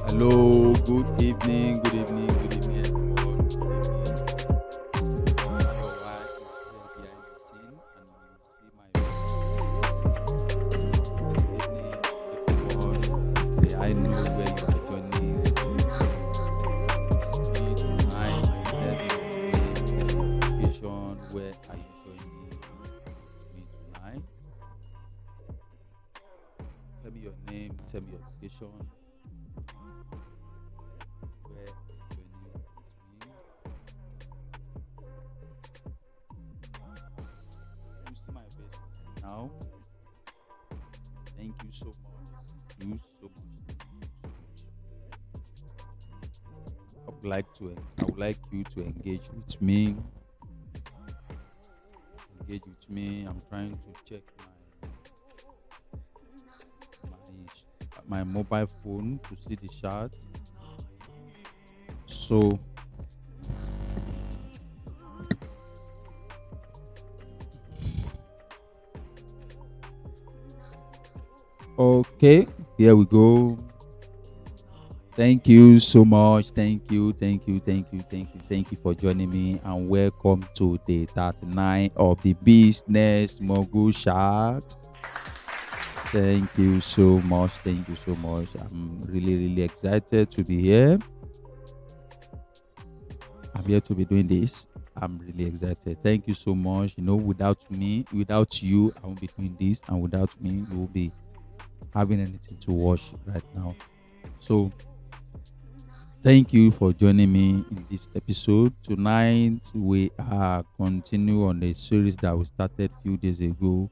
Hello, good evening, good evening, good evening, everyone. Good evening. Mayowa is here behind the scene, and you see my good evening, everyone. I know where you are joining with me tonight. Tell me your name, tell me your location. Where are you joining with me tonight? Tell me your name, tell me your location. Where are you joining with me? You see my face right now. Thank you so much. Thank you so much. Thank you so much. I would like you to engage with me. Engage with me. I'm trying to check my mobile phone to see the chart. So okay, here we go. Thank you so much. Thank you for joining me, and welcome to day 39 of the Business Mogul Chart. Thank you so much. I'm really excited to be here. I'm here to be doing this. I'm really excited. Thank you so much. Without you, I won't be doing this, and without me, you will be having anything to watch right now. So thank you for joining me in this episode. Tonight we are continue on a series that we started a few days ago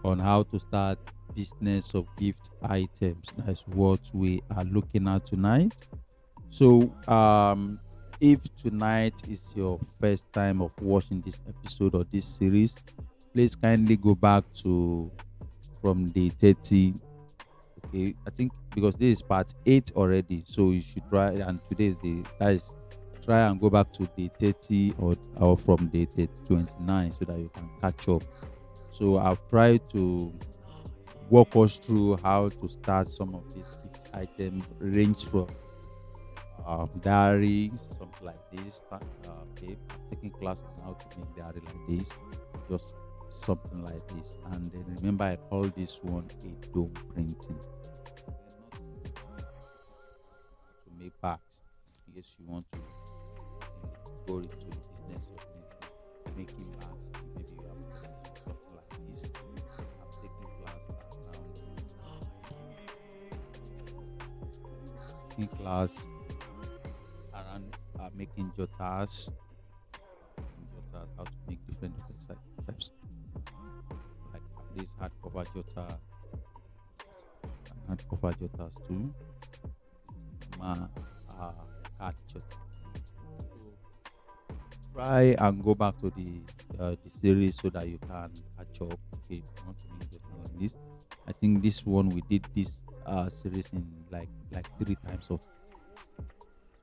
on how to start business of gift items. That's what we are looking at tonight. So if tonight is your first time of watching this episode or this series, please kindly go back to from day 30. Okay, I think because this is part 8 already, so you should try, and today is the guys try and go back to day 30 or from day 30, 29 so that you can catch up. So I've tried to walk us through how to start some of these gift items, range from diary, something like this. Okay, I'm taking class on how to make diary like this, just something like this. And then remember, I call this one a dome printing. To make bags, in case you want to go into the business of making bags. Maybe you have something like this. I'm taking class around making jotters, how to make different types, like this hardcover jotter, and hardcover jotters too. Card jotter. So try and go back to the series so that you can catch up. Okay, if you want to make jotter like this. I think this one we did this series in like 3 times of.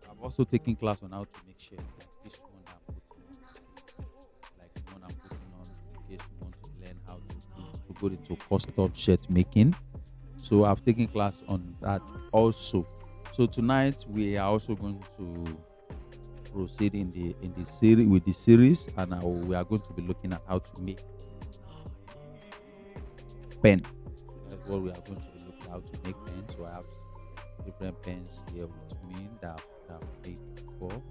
I've also taken class on how to make shirt like this one I'm putting on, like the one I'm putting on, in case you want to learn how to go into custom shirt making. So I've taken class on that also. So tonight we are also going to proceed in the series with the series, and we are going to be looking at how to make pen. That's what we are going to be looking at, how to make pen. So I have different pens here with me that I've made before,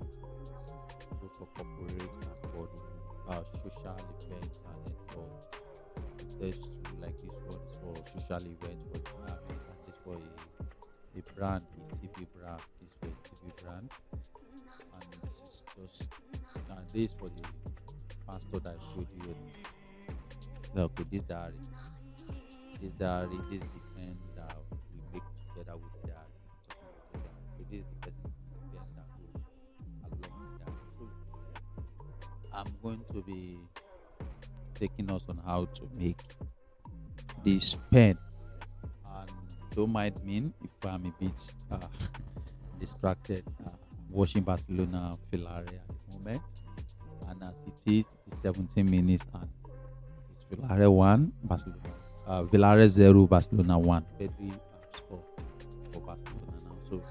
both for corporate and for social events, and then for there's two, like this one is for social events, for that is for a brand, a TV brand, this for a TV brand, and this is just and this for the pastor that I showed you. Okay, this diary, this is the pen that we make together with the diary. I'm talking with the diary. So this is the person pen that goes along with that. So I'm going to be taking us on how to make this pen. And don't mind me if I'm a bit distracted. Watching Barcelona Villarreal at the moment, and as it is 17 minutes, and it is Villarreal 1, Barcelona, Villarreal 0, Barcelona 1. Pedri score for Barcelona now. So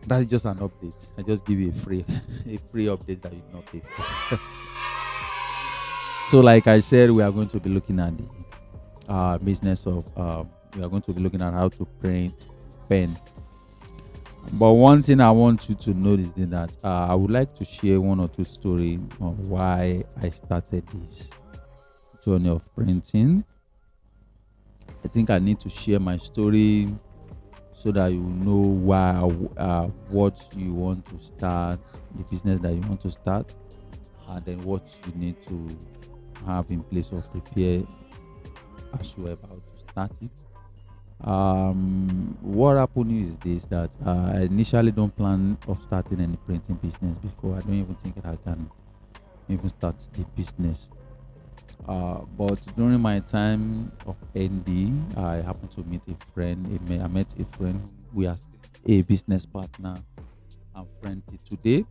that's just an update. I just give you a free a free update that you not pay for. So, like I said, we are going to be looking at the business of we are going to be looking at how to print pen. But one thing I want you to notice is that I would like to share one or two stories on why I started this journey of printing. I think I need to share my story so that you know why, what you want to start, the business that you want to start, and then what you need to have in place or prepare as you are about to start it. What happened is this, that I initially don't plan of starting any printing business before. I don't even think that I can even start the business. But during my time of ND, I happened to meet a friend. I met a friend. We are a business partner and friend till today.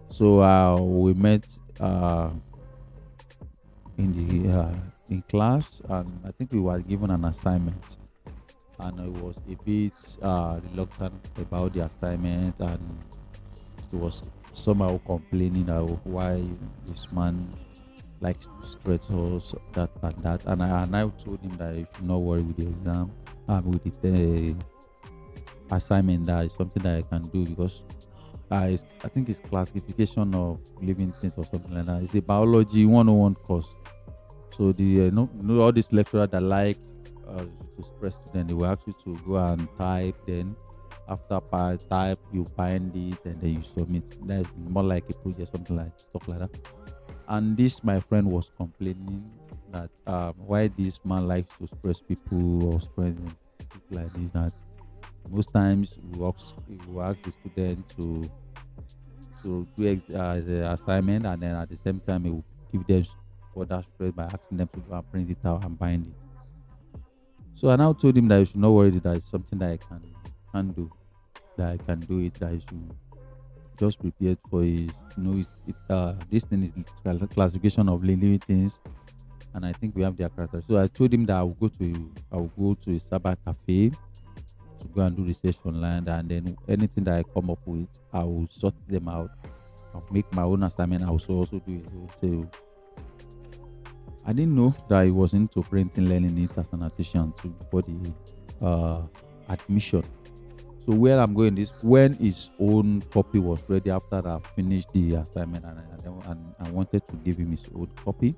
So we met in in class, and I think we were given an assignment, and I was a bit reluctant about the assignment, and he was somehow complaining that why this man likes to stretch us, that and that. And I told him that he should not worry with the exam, with the assignment. That is something that I can do, because I think it's classification of living things or something like that. It's a biology 101 course. So the all these lecturers that like to stress students, they will ask you to go and type. Then after type, you bind it and then you submit. That's more like a project, something like stuff like that. And this my friend was complaining that why this man likes to stress people or stress people like this. That most times we ask the student to do the assignment, and then at the same time he will give them further stress by asking them to go and print it out and bind it. So I now told him that you should not worry, that it's something that I can do, that I can do it, that I should just prepare for it. This thing is classification of living things, and I think we have their character. So I told him that I will go to a cyber cafe to go and do research online, and then anything that I come up with, I will sort them out. I'll make my own assignment. I will also do it. So I didn't know that I was into printing, learning it as an artisan too before the admission. So where I'm going is when his own copy was ready after I finished the assignment, and I wanted to give him his own copy.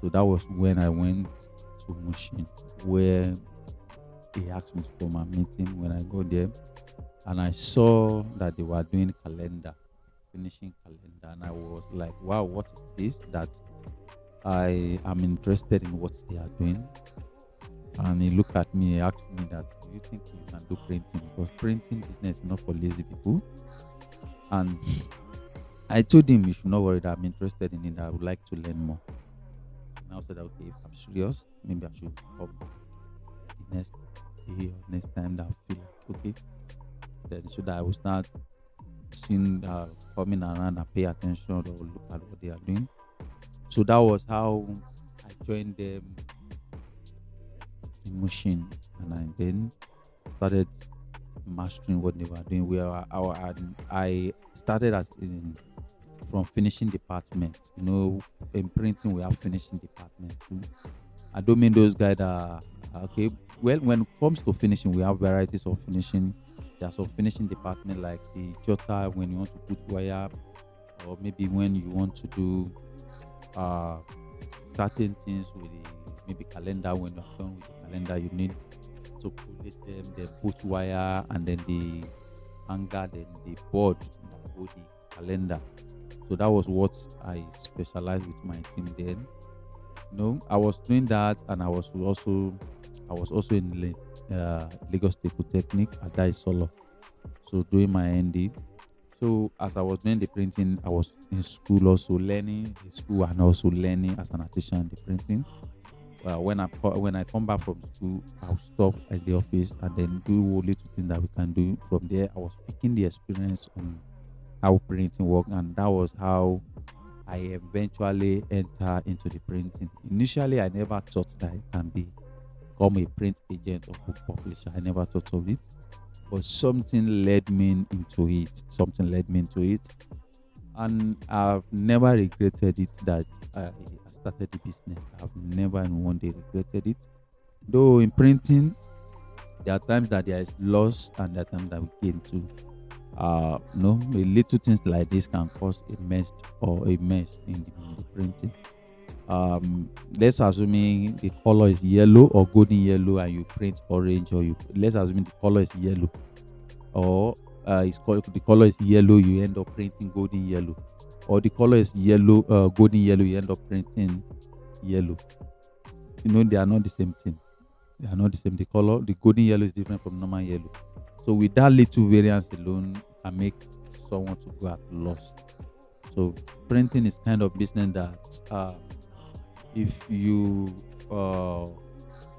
So that was when I went to Mushin, where he asked me to come and meet him. When I go there, and I saw that they were doing calendar, finishing calendar, and I was like, wow, what is this? That I am interested in what they are doing. And he looked at me, he asked me that, do you think you can do printing? Because printing business is not for lazy people. And I told him you should not worry, that I'm interested in it, that I would like to learn more. And I said, okay, if I'm serious, maybe I should come back the next day or next time that I feel like okay. Then so that I will start seeing coming around and pay attention or look at what they are doing. So that was how I joined them in machine, and I then started mastering what they were doing. I started from finishing department. In printing we have finishing department too. I don't mean those guys that are okay. Well, when it comes to finishing, we have varieties of finishing. There's some finishing department like the jotter when you want to put wire, or maybe when you want to do uh, certain things with the maybe calendar. When you're done with the calendar, you need to collate them, then put wire, and then the hanger, then the board that hold the calendar. So that was what I specialized with my team then. I was doing that, and I was also in Lagos State Polytechnic at Daisolo. So doing my ND. So as I was doing the printing, I was in school also learning in school and also learning as an artisan the printing. When I come back from school, I'll stop at the office and then do all little things that we can do. From there, I was picking the experience on how printing work, and that was how I eventually enter into the printing. Initially, I never thought that I can become a print agent or book publisher. I never thought of it, but something led me into it. Something led me into it, and I've never regretted it that I started the business. I've never in one day regretted it. Though in printing, there are times that there is loss and there are times that we gain too. A little things like this can cause a mess in the printing. Let's assuming the color is yellow or golden yellow and you print orange, or let's assuming the color is yellow, or the color is yellow, you end up printing golden yellow, or the color is yellow, golden yellow, you end up printing yellow. They are not the same thing. They are not the same. The golden yellow is different from normal yellow. So with that little variance alone, can make someone to go at loss. So printing is kind of business that, if you uh,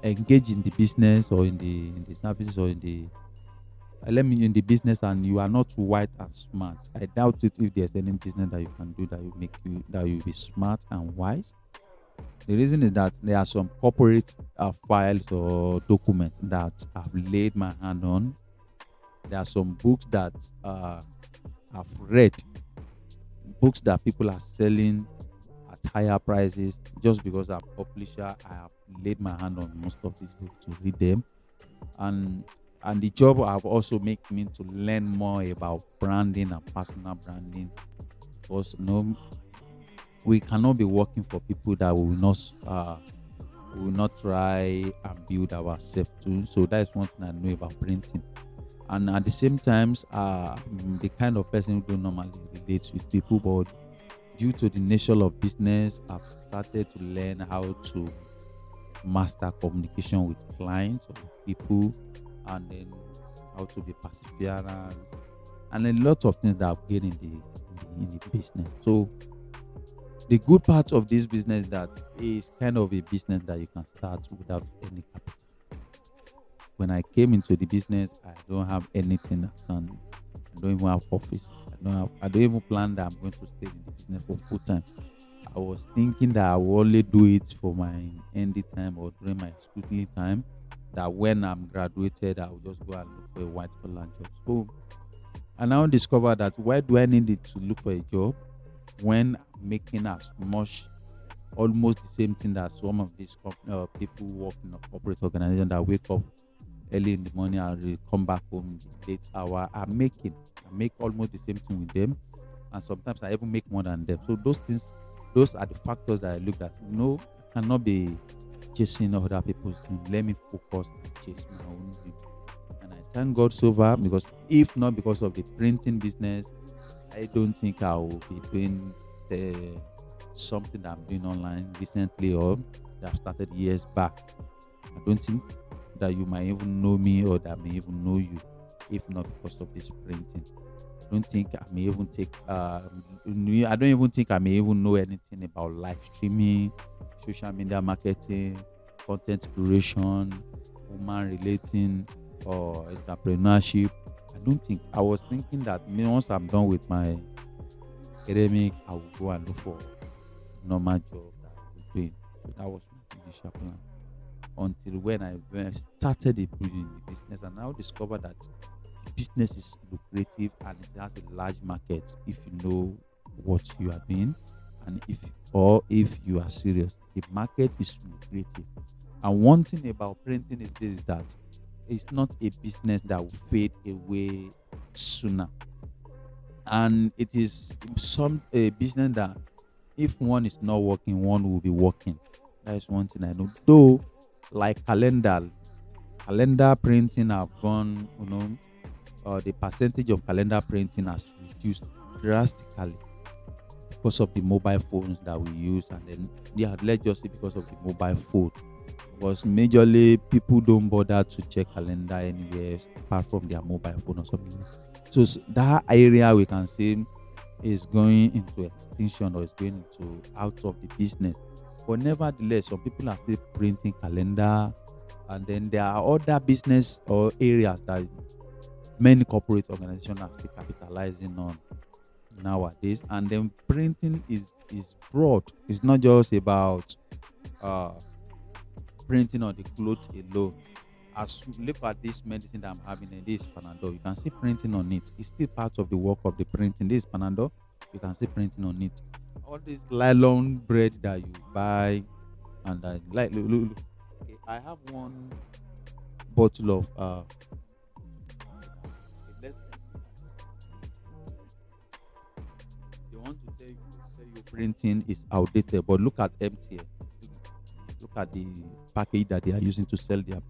engage in the business or in the services or let me in the business, and you are not white and smart, I doubt it if there's any business that you can do that you be smart and wise. The reason is that there are some corporate files or documents that I've laid my hand on. There are some books that I've read, books that people are selling at higher prices just because I'm a publisher. I have laid my hand on most of these books to read them, and the job have also made me to learn more about branding and personal branding. Because we cannot be working for people that will not try and build ourselves too. So that is one thing I know about printing. And at the same times, the kind of person who don't normally relate with people, but due to the nature of business, I've started to learn how to master communication with clients or with people, and then how to be perseverance, and a lot of things that I've gained in the business. So the good part of this business that is kind of a business that you can start without any capital. When I came into the business, I don't have anything at hand. I don't even have office. I don't even plan that I'm going to stay in the business for full time. I was thinking that I will only do it for my ND time or during my scrutiny time. That when I'm graduated, I will just go and look for a white collar job. So I now discover that why do I need it to look for a job when I'm making as much, almost the same thing that some of these people work in a corporate organization that wake up early in the morning and come back home in the late hour. I make almost the same thing with them, and sometimes I even make more than them. So those are the factors that I looked at. I cannot be chasing other people's dreams. Let me focus and chase my own dreams. And I thank God so far, because if not because of the printing business, I don't think I will be doing something that I'm doing online recently or that started years back. I don't think that you might even know me or that may even know you if not because of this printing. I don't think I may even take I don't even think I may even know anything about live streaming, social media marketing, content creation, human relating, or entrepreneurship. I don't think. I was thinking that once I'm done with my academic, I will go and look for normal job that I was doing. So that was my initial plan. Until when I started building the business, and now discovered that the business is lucrative and it has a large market if you know what you are doing, and if you are serious. The market is lucrative. And one thing about printing is this, that it's not a business that will fade away sooner, and it is some a business that If one is not working, one will be working. That is one thing I know. Though, like calendar printing have gone, the percentage of calendar printing has reduced drastically because of the mobile phones that we use, and then yeah, let's just say because of the mobile phone. Because majorly people don't bother to check calendar anywhere apart from their mobile phone or something. So that area we can say is going into extinction or is going into out of the business. But nevertheless, some people are still printing calendar, and then there are other business or areas that many corporate organizations are still capitalizing on nowadays. And then printing is broad. It's not just about uh printing on the clothes alone. As you look at this medicine that I'm having, and this Panadol, you can see printing on it. It's still part of the work of the printing. This Panadol, you can see printing on it. All this nylon bread that you buy, and like look. Okay, I have one bottle of let's they want to tell you printing is outdated, but look at MTN. Look at the package that they are using to sell their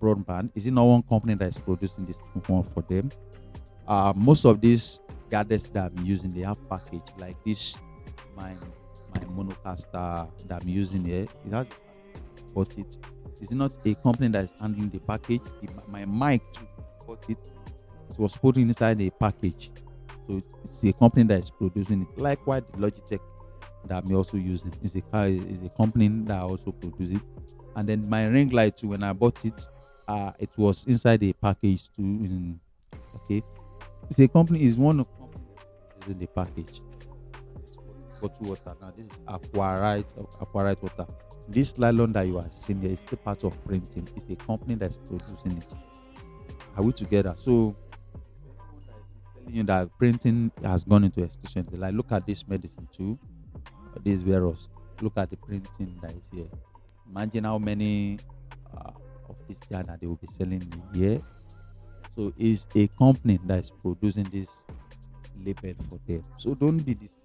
broadband. Is it not one company that is producing this one for them? Most of these gadgets that I'm using, they have package like this. My my monocaster that I'm using here, it has bought it. Is it not a company that is handling the package? My mic too bought it. It was put inside a package. So it's a company that is producing it. Likewise, the Logitech that I'm also using is a company that also produces it. And then my ring light too, when I bought it, it was inside a package too. Okay, it's a company. Is one of company that is in the package. Bottle water. Now this is Aquarite water. This nylon that you are seeing here is still part of printing. It's a company that's producing it. Are we together? So telling you that printing has gone into extinction. Like look at this medicine too, this virus. Look at the printing that is here. Imagine how many of this that they will be selling in a year. So it's a company that is producing this label for them. So don't be deceived.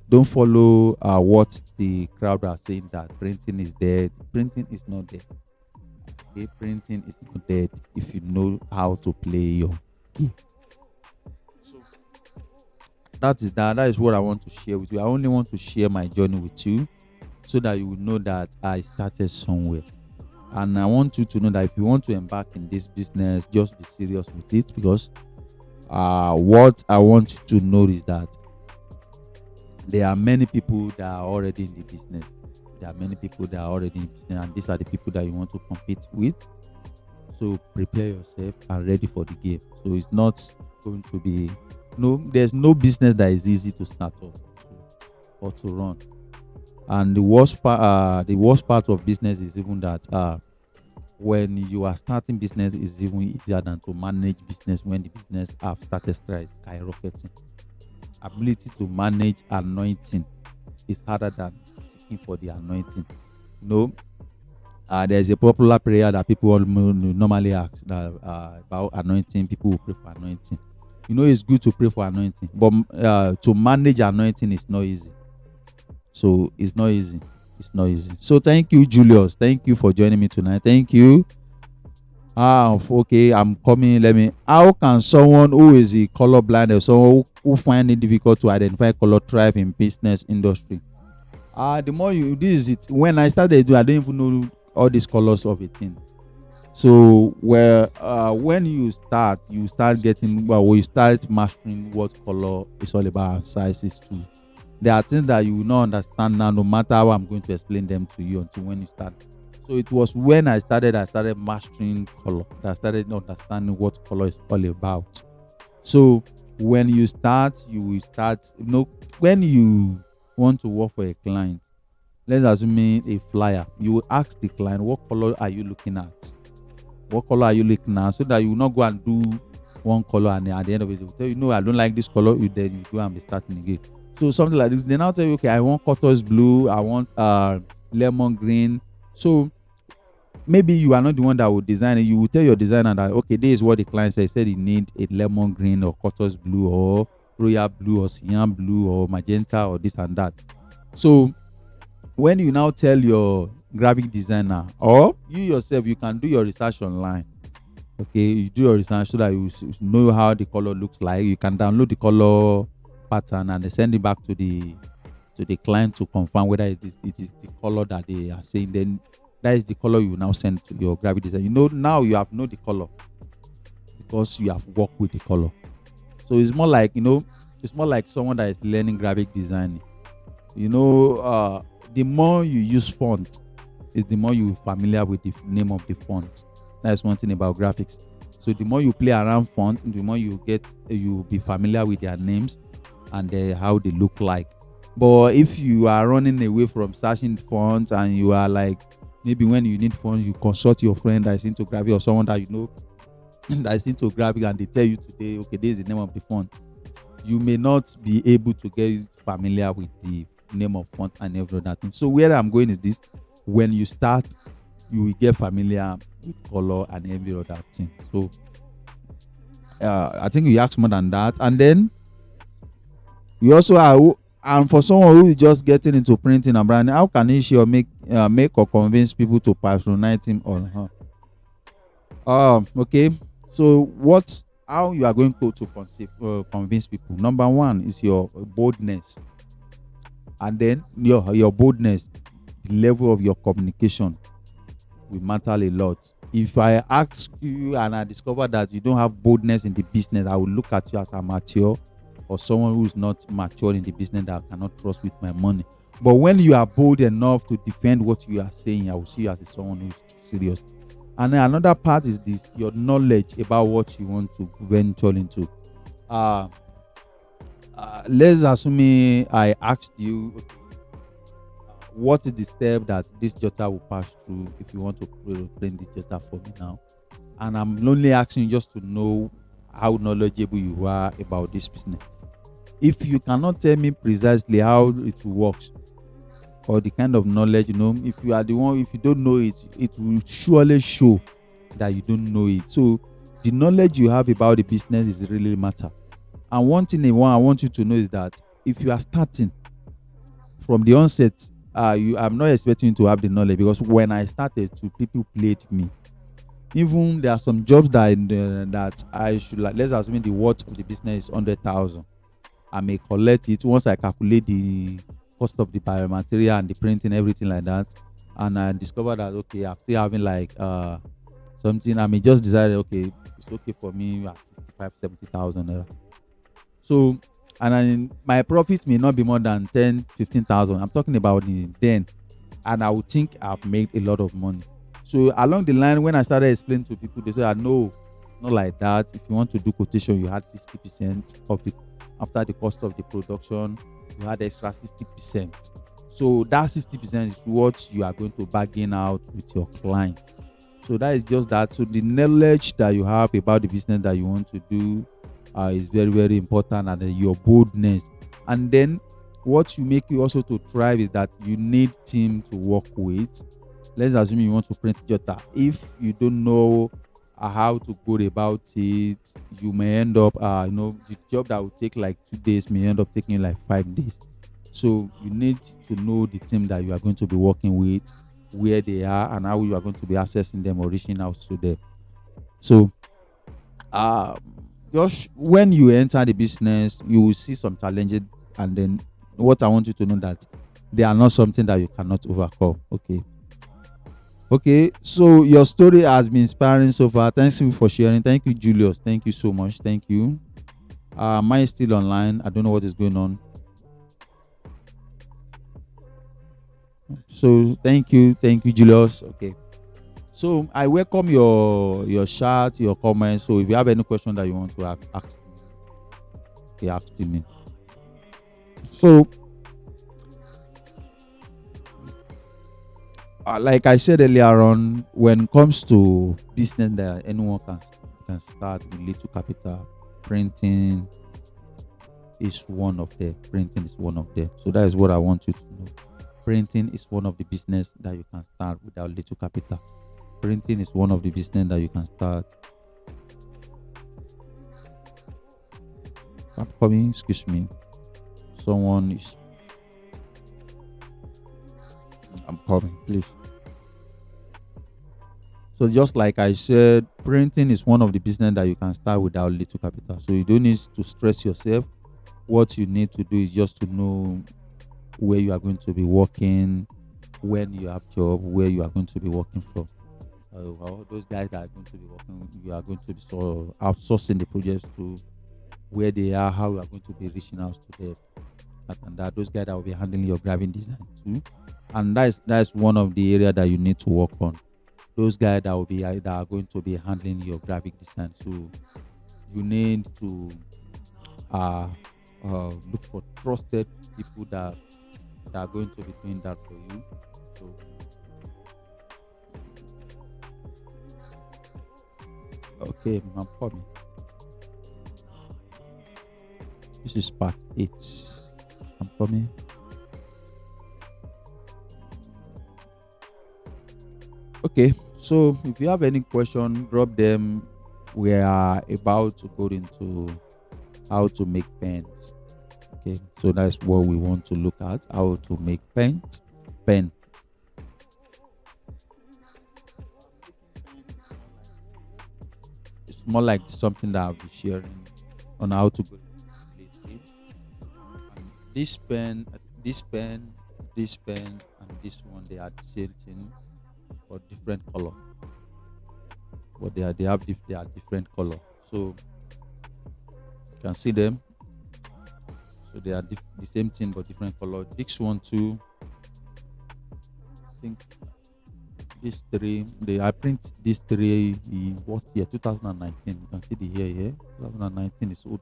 Don't follow what the crowd are saying that printing is dead. Printing is not dead. Okay, printing is not dead if you know how to play your game. So that is what I want to share with you. I only want to share my journey with you so that you will know that I started somewhere. And I want you to know that if you want to embark in this business, just be serious with it, because what I want you to know is that there are many people that are already in the business. There are many people that are already in business, and these are the people that you want to compete with. So prepare yourself and ready for the game. So it's not going to be no. There's no business that is easy to start up or to run. And the worst part of business is even that when you are starting business, is even easier than to manage business when the business have started skyrocketing. Ability to manage anointing is harder than seeking for the anointing. You know, there's a popular prayer that people normally ask that, about anointing. People will pray for anointing. You know, it's good to pray for anointing, but to manage anointing is not easy. So it's not easy. It's not easy. So thank you, Julius. Thank you for joining me tonight. Thank you. Okay, I'm coming. Let me. How can someone who is colorblind or someone who find it difficult to identify color thrive in business industry? The more you this is it. When I started, I don't even know all these colors of a thing. So when you start getting you start mastering what color is all about and sizes too. There are things that you will not understand now, no matter how I'm going to explain them to you until when you start. So it was when I started mastering color that I started understanding what color is all about. So when you start, you will start, when you want to work for a client, let's assume a flyer, you will ask the client, what color are you looking at? What color are you looking at? So that you will not go and do one color and at the end of it, they will tell you, no, I don't like this color. Then you go and be starting again. So something like this. They now tell you, okay, I want Cottos blue, I want lemon green. So maybe you are not the one that will design it. You will tell your designer that, okay, this is what the client said. He said he need a lemon green or Cottos blue or royal blue or cyan blue or magenta or this and that. So when you now tell your graphic designer, or you yourself, you can do your research online. Okay, you do your research so that you know how the color looks like. You can download the color pattern and then send it back to the client to confirm whether it is the color that they are saying. Then that is the color you now send to your graphic designer. Now you have know the color because you have worked with the color. So it's more like it's more like someone that is learning graphic design. The more you use font, is the more you're familiar with the name of the font. That's one thing about graphics. So the more you play around font, the more you be familiar with their names and how they look like. But if you are running away from searching fonts and you are like, maybe when you need fonts, you consult your friend that is into graphic or someone that that is into graphic, and they tell you today, okay, this is the name of the font. You may not be able to get familiar with the name of font and every other thing. So where I'm going is this: when you start, you will get familiar with color and every other thing. So I think you ask more than that, and then you also are. And for someone who is just getting into printing and branding, how can he or make or convince people to patronize him or her? Okay. So how you are going to convince people? Number one is your boldness, and then your boldness, the level of your communication will matter a lot. If I ask you and I discover that you don't have boldness in the business, I will look at you as amateur or someone who is not mature in the business that I cannot trust with my money. But when you are bold enough to defend what you are saying, I will see you as someone who is serious. And then another part is this: your knowledge about what you want to venture into. Uh, let's assume I asked you, what is the step that this jotter will pass through if you want to print this jotter for me now? And I'm only asking you just to know how knowledgeable you are about this business. If you cannot tell me precisely how it works or the kind of knowledge, if you are the one, if you don't know it, it will surely show that you don't know it. So the knowledge you have about the business is really matter. And one thing I want you to know is that if you are starting from the onset, I'm not expecting you to have the knowledge, because when I started, people played me. Even there are some jobs that I should, like, let's assume the worth of the business is 100,000. I may collect it once I calculate the cost of the biomaterial and the printing, everything like that, and I discover that okay, I'm still having like something. I may just decide, okay, it's okay for me at 65,000-70,000. So, and then my profit may not be more than 10,000-15,000. I'm talking about the then, and I would think I've made a lot of money. So along the line, when I started explaining to people, they said, no, not like that. If you want to do quotation, you had 60% of it. After the cost of the production, you had extra 60%. So that 60% is what you are going to bargain out with your client. So that is just that. So the knowledge that you have about the business that you want to do is very, very important, and your boldness. And then what you make you also to thrive is that you need team to work with. Let's assume you want to print jotter. If you don't know how to go about it, you may end up, the job that will take like 2 days may end up taking like 5 days. So you need to know the team that you are going to be working with, where they are, and how you are going to be accessing them or reaching out to them. So, just when you enter the business, you will see some challenges, and then what I want you to know that they are not something that you cannot overcome. Okay, so your story has been inspiring so far. Thanks you for sharing. Thank you, Julius. Thank you so much. Thank you. Mine is still online. I don't know what is going on. So thank you, Julius. Okay. So I welcome your chat, your comments. So if you have any question that you want to ask me. So, like I said earlier on, when it comes to business that anyone can start with little capital, printing is one of them. So that is what I want you to know. Printing is one of the business that you can start without little capital. Printing is one of the business that you can start. I'm coming. Excuse me. Someone is. I'm coming, please. So just like I said, printing is one of the business that you can start without little capital. So you don't need to stress yourself. What you need to do is just to know where you are going to be working, when you have job, where you are going to be working from. All those guys that are going to be working, you are going to be sort of outsourcing the projects to where they are, how you are going to be reaching out to them, and that those guys that will be handling your graphic design too. And that's one of the area that you need to work on. Those guys that are going to be handling your graphic design. So you need to uh, look for trusted people that are going to be doing that for you. So okay, I'm coming. This is part 8. I'm coming. Okay, so if you have any question, drop them. We are about to go into how to make pens. Okay, so that's what we want to look at: how to make pens. Pen. It's more like something that I'll be sharing on how to go into it. And this pen, this pen, and this one, they are the same thing but different color. But they are different color. So you can see them. So they are the same thing but different color. This one too. I think these three. They I print these three in what year? 2019. You can see the year here. 2019 is old.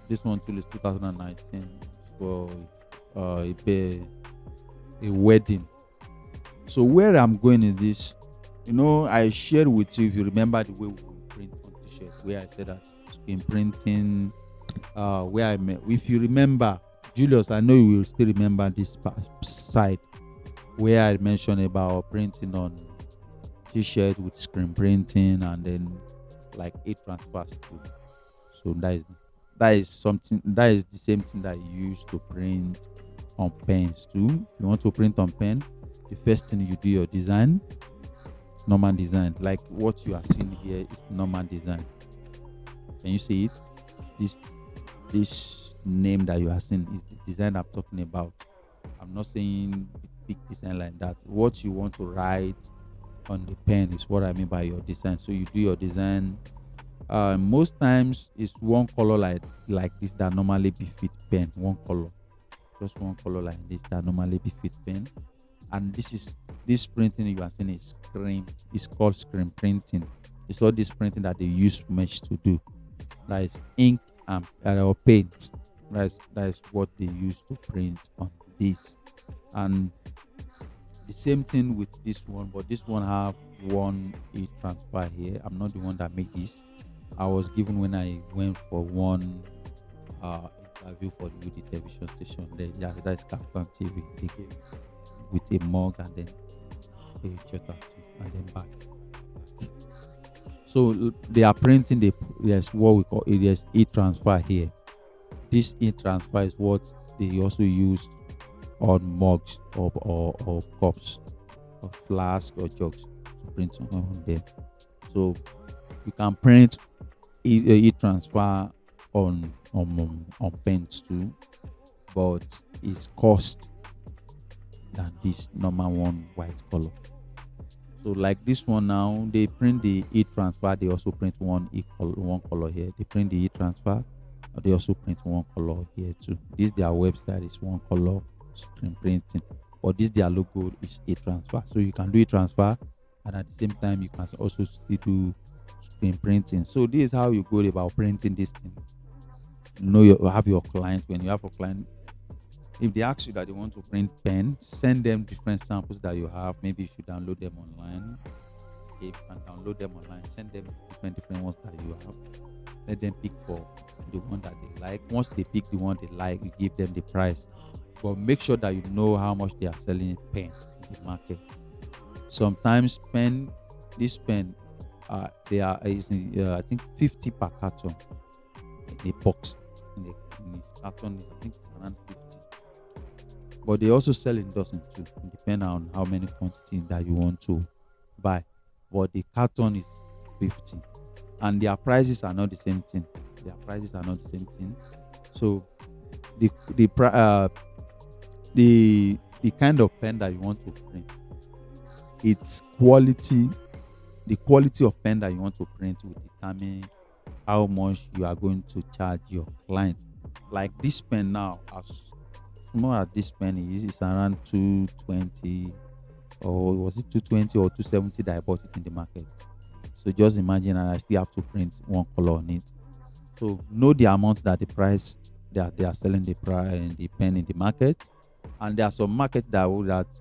This one too is 2019 for a wedding. So where I'm going is this. I shared with you, if you remember, the way we print on t-shirt, where I said that screen printing, where I met. If you remember, Julius, I know you will still remember this side where I mentioned about printing on t-shirt with screen printing and then like eight transfers too. So that is something that is the same thing that you use to print on pens too. If you want to print on pen, the first thing you do your design, normal design, like what you are seeing here is normal design. Can you see it? This name that you are seeing is the design I'm talking about. I'm not saying big design like that. What you want to write on the pen is what I mean by your design. So you do your design. Most times it's one color like this that normally befit pen. One color, just one color like this that normally befit pen. And this printing you are seeing is screen. It's called screen printing. It's all this printing that they use mesh to do. That is ink and or paint. That is what they use to print on this. And the same thing with this one, but this one have one e transfer here. I'm not the one that make this. I was given when I went for one uh interview for the television station. There, yeah, that's Captain TV. They gave with a mug and then a check out and then back. So they are printing there's what we call it. There's e-transfer here. This e-transfer is what they also use on mugs or cups or flasks or jugs to print on them. So you can print e-transfer on pens too, but it's cost than this normal one white color. So like this one now, they print the e-transfer. They also print one color here. They print the e-transfer. They also print one color here too. This their website is one color screen printing, but this their logo is e-transfer. So you can do e-transfer, and at the same time you can also still do screen printing. So this is how you go about printing this thing. You have your client. When you have a client, if they ask you that they want to print pen, send them different samples that you have. Maybe you should download them online. Okay, you can download them online. Send them different ones that you have. Let them pick for the one that they like. Once they pick the one they like, you give them the price. But make sure that you know how much they are selling pen in the market. Sometimes this pen, they are I think 50 per carton in a box. in his carton is, I think it's around 50. But they also sell in dozen too, depending on how many quantity that you want to buy. But the carton is 50, and their prices are not the same thing. Their prices are not the same thing. So the the kind of pen that you want to print, its quality, the quality of pen that you want to print will determine how much you are going to charge your client. Like this pen now, as small as this pen is, it's around 220, or was it 220 or 270 that I bought it in the market. So just imagine, and I still have to print one color on it. So know the amount that the price that they are selling the price and the pen in the market. And there are some market that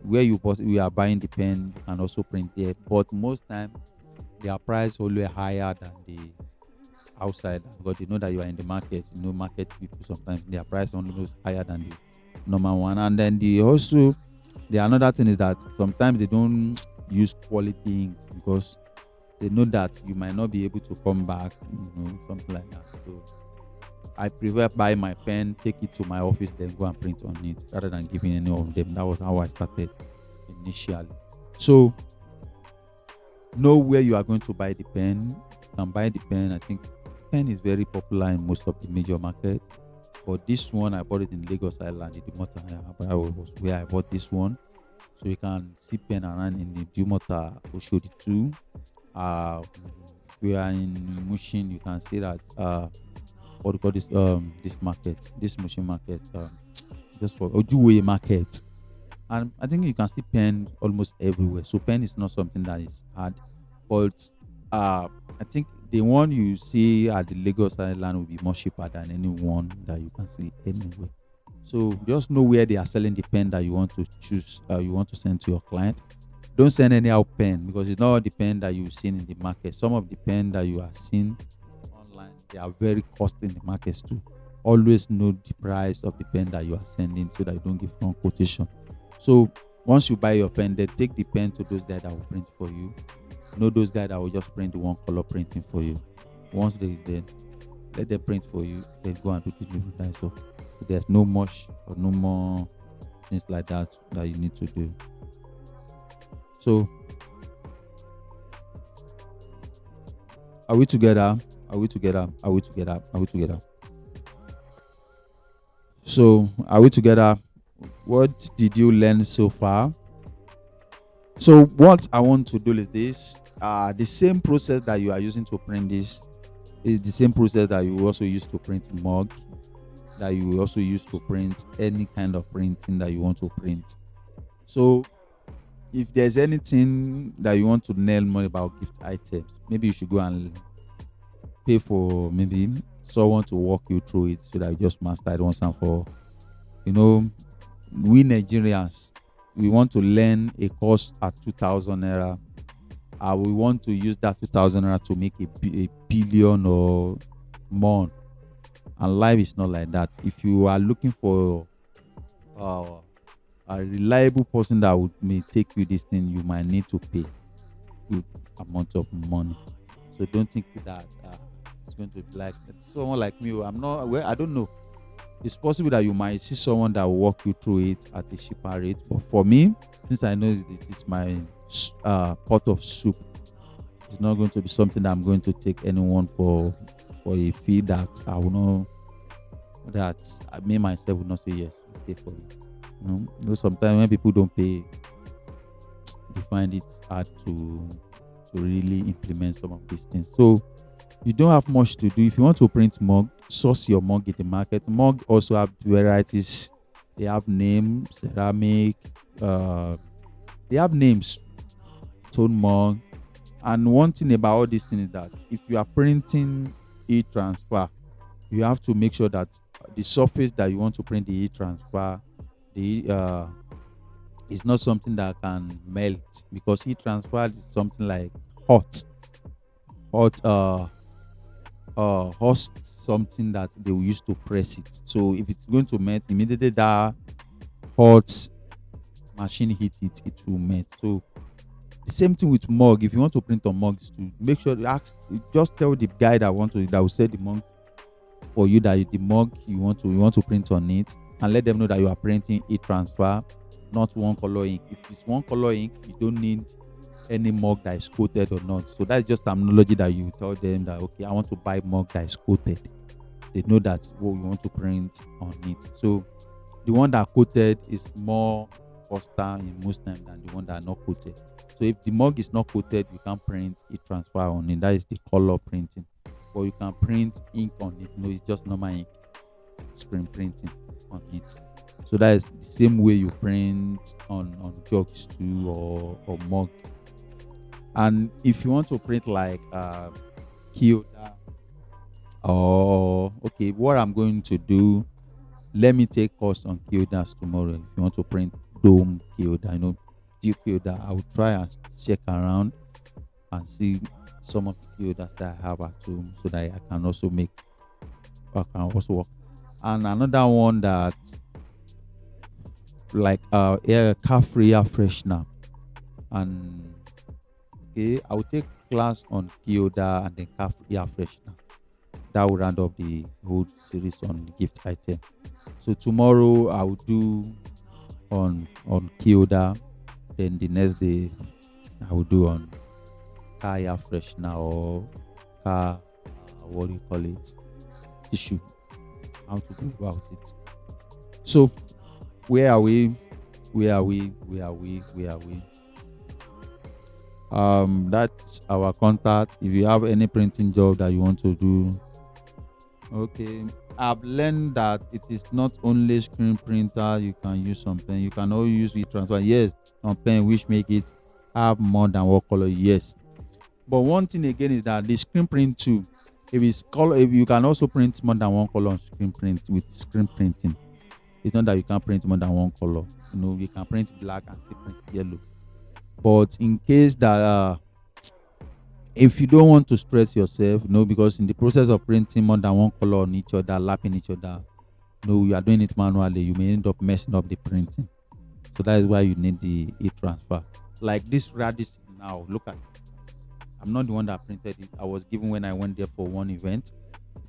where we are buying the pen, you can also print there. But most time their price always higher than the outside, because they know that you are in the market. You know, market people sometimes their price only is higher than the normal one. And then the another thing is that sometimes they don't use quality ink, because they know that you might not be able to come back, something like that. So I prefer buy my pen, take it to my office, then go and print on it, rather than giving any of them. That was how I started initially. So know where you are going to buy the pen. You can buy the pen. I think pen is very popular in most of the major markets. But this one, I bought it in Lagos Island, in Dumota. But I was where I bought this one. So you can see pen around in the Dumota, Oshodi too. We are in Mushin. You can see that. What do you call this market, this Mushin market, just for Ojuwe market. And I think you can see pen almost everywhere. So pen is not something that is hard. But I think the one you see at the Lagos Island will be more cheaper than any one that you can see anywhere. So just know where they are selling the pen that you want to choose, you want to send to your client. Don't send any out pen, because it's not the pen that you've seen in the market. Some of the pen that you are seeing online, they are very costly in the markets too. Always know the price of the pen that you are sending, so that you don't give wrong quotation. So once you buy your pen, then take the pen to those guys that will print for you. Know those guys that will just print the one color printing for you. Once they then let them print for you, then go and do the delivery. So there's no much or no more things like that you need to do. So are we together? Are we together? Are we together? Are we together? So are we together? What did you learn so far? So what I want to do is this. The same process that you are using to print this is the same process that you also use to print mug, that you will also use to print any kind of printing that you want to print. So if there's anything that you want to learn more about gift items, maybe you should go and pay for maybe someone to walk you through it, so that you just master it once and for all. We Nigerians, we want to learn a course at 2,000 naira. We want to use that 2,000 naira to make a billion or more. And life is not like that. If you are looking for a reliable person that may take you this thing, you might need to pay good amount of money. So don't think that it's going to be like someone like me. I'm not. Well, I don't know. It's possible that you might see someone that will walk you through it at a cheaper rate. But for me, since I know it is my pot of soup, it's not going to be something that I'm going to take anyone for a fee that I will not, that I me myself will not say yes, I'll pay for it. Sometimes when people don't pay, they find it hard to really implement some of these things. So you don't have much to do. If you want to print mug, source your mug in the market. Mug also have varieties. They have names, ceramic. They have names, tone mug. And one thing about all these things is that if you are printing e-transfer, you have to make sure that the surface that you want to print the e-transfer, is not something that can melt, because e-transfer is something like hot, hot something that they will use to press it. So if it's going to melt, immediately that hot machine heat it will melt. So the same thing with mug. If you want to print on mug, is to make sure you just tell the guy that will sell the mug for you that the mug you want to print on it, and let them know that you are printing e transfer, not one color ink. If it's one color ink, you don't need any mug that is coated or not. So that's just terminology that you tell them that okay, I want to buy mug that is coated. They know that's what we want to print on it. So the one that coated is more faster in most times than the one that are not coated. So if the mug is not coated, you can print it transfer on it. That is the color printing. But you can print ink on it. No, it's just normal ink, screen printing on it. So that is the same way you print on jugs too, or mug. And if you want to print like Kyoda, or okay, what I'm going to do, let me take course on Kyodas tomorrow. If you want to print dome Kyoda, deep Kyoda, I will try and check around and see some of the Kyodas that I have at home, so that I can also work. And another one that like air car free air freshener. And okay, I will take class on Kyoda and then car free air freshener. That will round up the whole series on the gift item. So tomorrow I will do on Kyoda. Then the next day I will do on car air freshener, or car what do you call it, tissue. How to go about it. So where are we? Where are we? Where are we? Where are we? That's our contact. If you have any printing job that you want to do, okay. I've learned that it is not only screen printer you can use some pen. You can also use e transfer. Yes, some pen which make it have more than one color. Yes, but one thing again is that the screen print too. If it's color, if you can also print more than one color on screen print with screen printing. It's not that you can print more than one color. You can print black and still print yellow. But in case that if you don't want to stress yourself, because in the process of printing more than one color on each other, lapping each other, you are doing it manually, you may end up messing up the printing. So that is why you need the e-transfer. Like this radish now, look at it. I'm not the one that printed it. I was given when I went there for one event.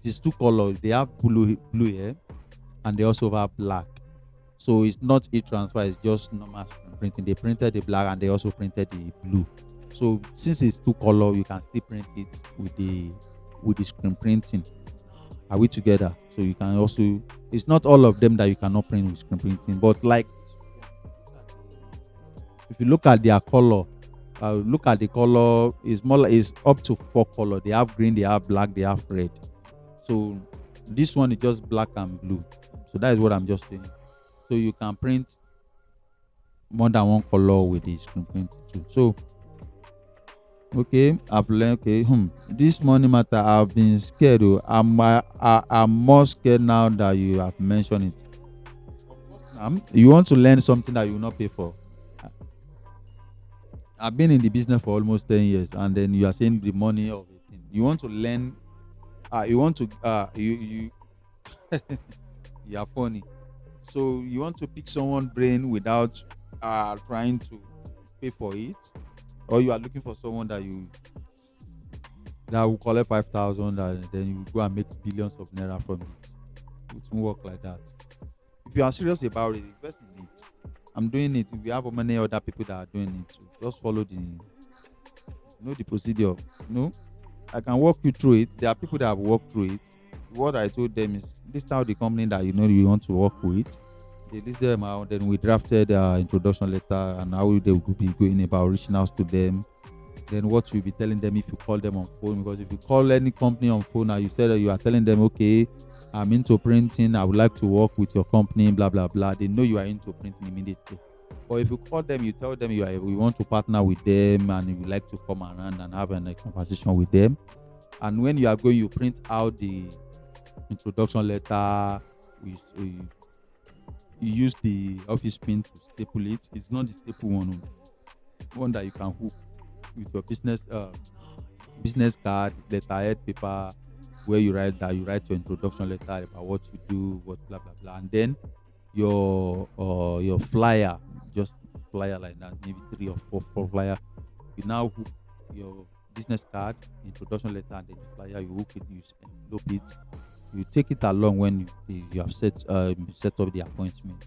It is two colors. They have blue here, and they also have black. So it's not e-transfer, it's just normal screen printing. They printed the black and they also printed the blue. So since it's two color, you can still print it with the screen printing. Are we together? So you can also, it's not all of them that you cannot print with screen printing, but like if you look at their color, look at the color, is more like it's up to four color. They have green, they have black, they have red. So this one is just black and blue. So that is what I'm just saying. So you can print more than one color with the screen print too. So okay, I've learned. Okay, this money matter, I've been scared. I'm more scared now that you have mentioned it. You want to learn something that you will not pay for. I've been in the business for almost 10 years, and then you are saying the money of it. You want to learn. You want to. You you are funny. So you want to pick someone's brain without trying to pay for it, or you are looking for someone that will collect 5,000 and then you go and make billions of naira from it. It won't work like that. If you are serious about it, invest in it. I'm doing it. If you have many other people that are doing it too, just follow the procedure. I can walk you through it. There are people that have walked through it. What I told them is this how the company that you want to work with. They list them out. Then we drafted introduction letter and how they will be going about reaching out to them. Then what you'll be telling them if you call them on phone, because if you call any company on phone and you say that you are telling them, okay, I'm into printing, I would like to work with your company, blah blah blah, they know you are into printing immediately. Or if you call them, you tell them we want to partner with them and you would like to come around and have a conversation with them. And when you are going, you print out the introduction letter. You use the office pin to staple it. It's not the staple one that you can hook with your business card, letterhead paper, where you write your introduction letter about what you do, what blah blah blah, and then your flyer, just flyer like that, maybe three or four flyer. You now hook your business card, introduction letter, and then the flyer. You hook it, you envelope it, You take it along when you have set up the appointment.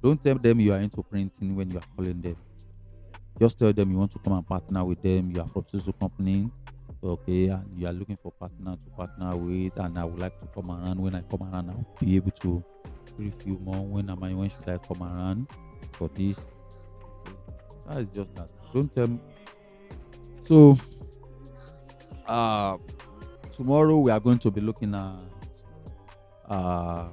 Don't tell them you are into printing when you are calling them. Just tell them you want to come and partner with them. You are from social company, okay, and you are looking for partner to partner with. And I would like to come around. When I come around, I'll be able to brief you more. When should I come around for this? Okay. That is just that. Don't tell me. So, uh, tomorrow we are going to be looking at uh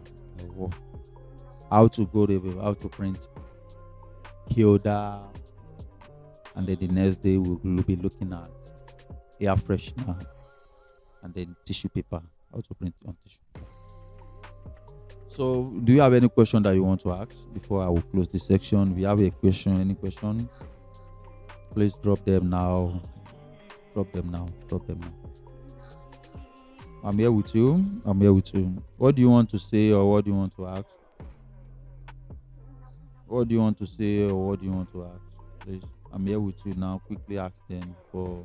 how to go to how to print Kyoda, and then the next day we will be looking at air freshener, and then tissue paper, how to print on tissue paper. So, do you have any question that you want to ask before I will close this section? If you have a question, any question, please drop them now. Drop them now. Drop them now. I'm here with you. I'm here with you. What do you want to say, or what do you want to ask? What do you want to say, or what do you want to ask? Please, I'm here with you now. Quickly ask them for.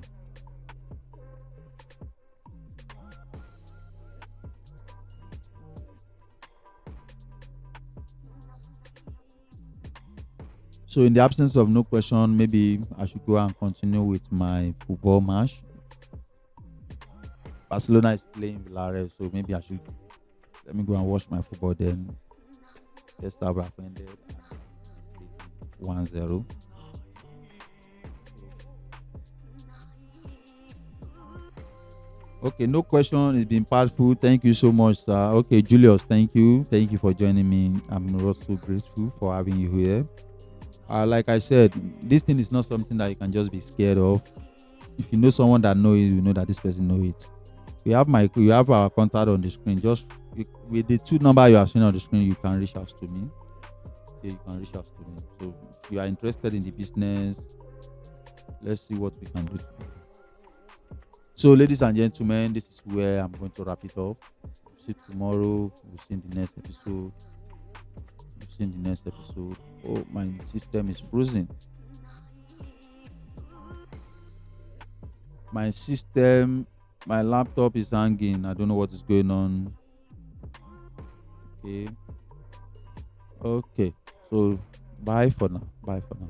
So, in the absence of no question, maybe I should go and continue with my football match. Barcelona is playing Villarreal, so maybe I should let me go and watch my football. Then let's start back ended 1-0. Okay, no question. It's been powerful. Thank you so much, sir. Okay, Julius, thank you. Thank you for joining me. I'm also grateful for having you here. Like I said, this thing is not something that you can just be scared of. If you know someone that knows it, you know that this person knows it. We have our contact on the screen. Just with the two number you are seeing on the screen, you can reach out to me. Okay, you can reach out to me. So if you are interested in the business, let's see what we can do together. So, ladies and gentlemen, this is where I'm going to wrap it up. We'll see tomorrow. We'll see in the next episode. We'll see in the next episode. Oh, my system is frozen. My system, my laptop is hanging. I don't know what is going on. Okay. Okay. So, bye for now. Bye for now.